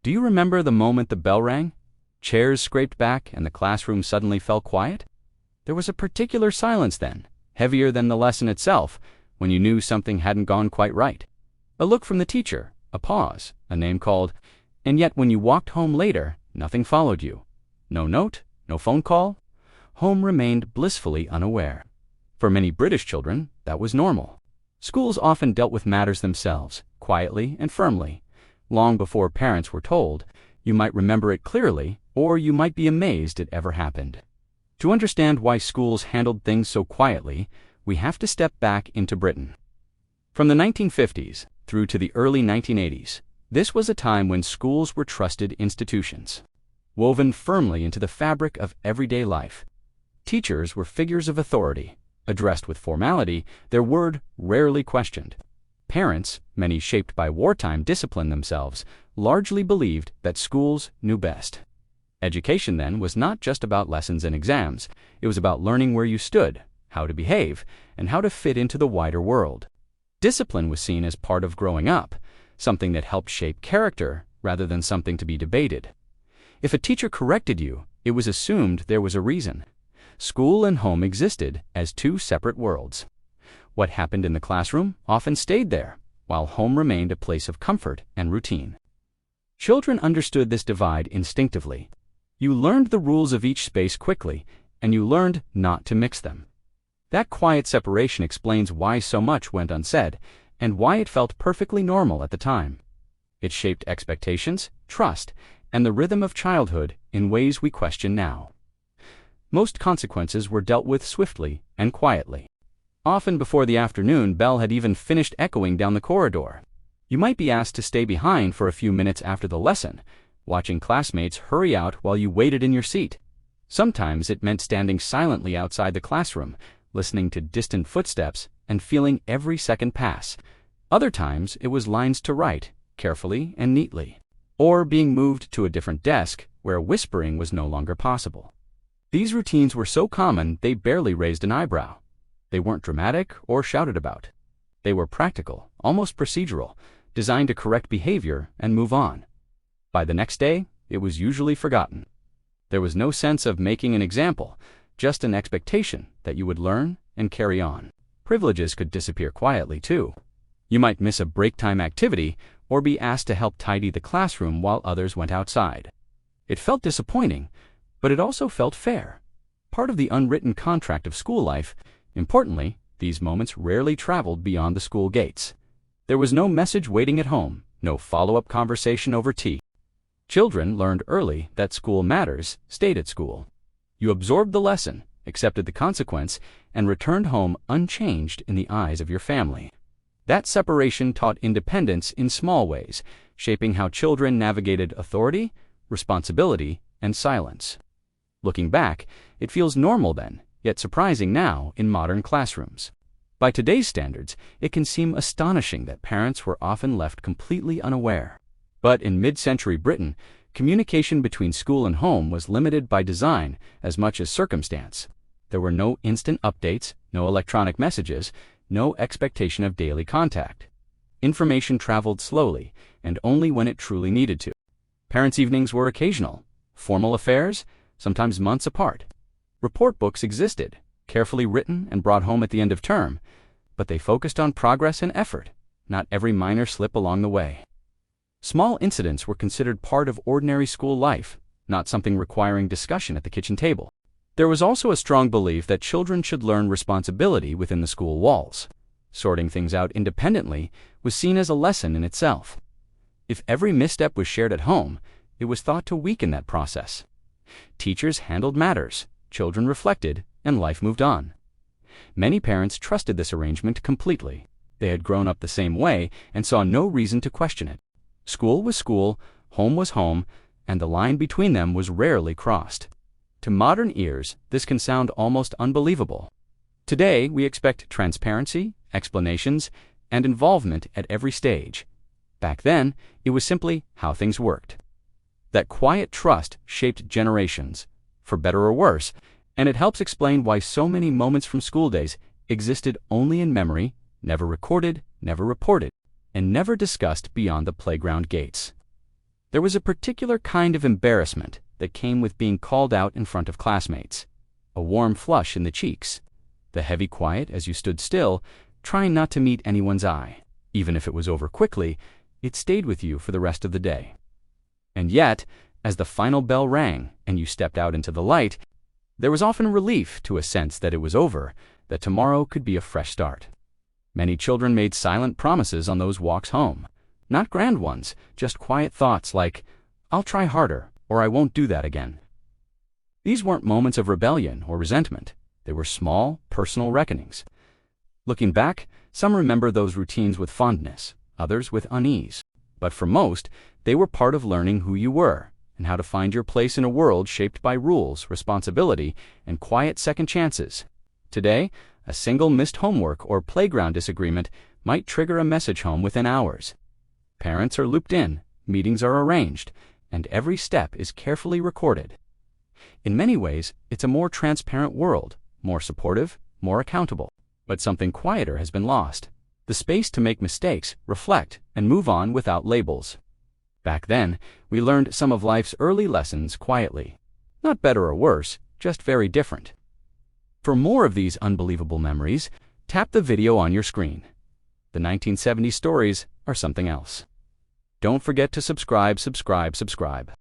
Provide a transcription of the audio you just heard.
Do you remember the moment the bell rang? Chairs scraped back and the classroom suddenly fell quiet? There was a particular silence then, heavier than the lesson itself, when you knew something hadn't gone quite right. A look from the teacher, a pause, a name called, and yet when you walked home later, nothing followed you. No note, no phone call. Home remained blissfully unaware. For many British children, that was normal. Schools often dealt with matters themselves, quietly and firmly. Long before parents were told, you might remember it clearly, or you might be amazed it ever happened. To understand why schools handled things so quietly, we have to step back into Britain. From the 1950s through to the early 1980s, this was a time when schools were trusted institutions, woven firmly into the fabric of everyday life. Teachers were figures of authority, addressed with formality, their word rarely questioned. Parents, many shaped by wartime discipline themselves, largely believed that schools knew best. Education then was not just about lessons and exams. It was about learning where you stood, how to behave, and how to fit into the wider world. Discipline was seen as part of growing up, something that helped shape character rather than something to be debated. If a teacher corrected you, it was assumed there was a reason. School and home existed as two separate worlds. What happened in the classroom often stayed there, while home remained a place of comfort and routine. Children understood this divide instinctively. You learned the rules of each space quickly, and you learned not to mix them. That quiet separation explains why so much went unsaid, and why it felt perfectly normal at the time. It shaped expectations, trust, and the rhythm of childhood in ways we question now. Most consequences were dealt with swiftly and quietly. Often before the afternoon bell had even finished echoing down the corridor. You might be asked to stay behind for a few minutes after the lesson, watching classmates hurry out while you waited in your seat. Sometimes it meant standing silently outside the classroom, listening to distant footsteps and feeling every second pass. Other times it was lines to write, carefully and neatly, or being moved to a different desk where whispering was no longer possible. These routines were so common they barely raised an eyebrow. They weren't dramatic or shouted about. They were practical, almost procedural, designed to correct behavior and move on. By the next day, it was usually forgotten. There was no sense of making an example, just an expectation that you would learn and carry on. Privileges could disappear quietly, too. You might miss a break time activity or be asked to help tidy the classroom while others went outside. It felt disappointing, but it also felt fair. Part of the unwritten contract of school life. Importantly, these moments rarely traveled beyond the school gates. There was no message waiting at home, no follow-up conversation over tea. Children learned early that school matters, stayed at school. You absorbed the lesson, accepted the consequence, and returned home unchanged in the eyes of your family. That separation taught independence in small ways, shaping how children navigated authority, responsibility, and silence. Looking back, it feels normal then, yet surprising now in modern classrooms. By today's standards, it can seem astonishing that parents were often left completely unaware. But in mid-century Britain, communication between school and home was limited by design as much as circumstance. There were no instant updates, no electronic messages, no expectation of daily contact. Information traveled slowly, and only when it truly needed to. Parents' evenings were occasional. Formal affairs, sometimes months apart. Report books existed, carefully written and brought home at the end of term, but they focused on progress and effort, not every minor slip along the way. Small incidents were considered part of ordinary school life, not something requiring discussion at the kitchen table. There was also a strong belief that children should learn responsibility within the school walls. Sorting things out independently was seen as a lesson in itself. If every misstep was shared at home, it was thought to weaken that process. Teachers handled matters, children reflected, and life moved on. Many parents trusted this arrangement completely. They had grown up the same way and saw no reason to question it. School was school, home was home, and the line between them was rarely crossed. To modern ears, this can sound almost unbelievable. Today, we expect transparency, explanations, and involvement at every stage. Back then, it was simply how things worked. That quiet trust shaped generations, for better or worse, and it helps explain why so many moments from school days existed only in memory, never recorded, never reported, and never discussed beyond the playground gates. There was a particular kind of embarrassment that came with being called out in front of classmates. A warm flush in the cheeks. The heavy quiet as you stood still, trying not to meet anyone's eye. Even if it was over quickly, it stayed with you for the rest of the day. And yet, as the final bell rang and you stepped out into the light, there was often relief to a sense that it was over, that tomorrow could be a fresh start. Many children made silent promises on those walks home. Not grand ones, just quiet thoughts like, "I'll try harder," or "I won't do that again." These weren't moments of rebellion or resentment. They were small, personal reckonings. Looking back, some remember those routines with fondness, others with unease. But for most, they were part of learning who you were and how to find your place in a world shaped by rules, responsibility, and quiet second chances. Today, a single missed homework or playground disagreement might trigger a message home within hours. Parents are looped in, meetings are arranged, and every step is carefully recorded. In many ways, it's a more transparent world, more supportive, more accountable. But something quieter has been lost. The space to make mistakes, reflect, and move on without labels. Back then, we learned some of life's early lessons quietly. Not better or worse, just very different. For more of these unbelievable memories, tap the video on your screen. The 1970s stories are something else. Don't forget to subscribe.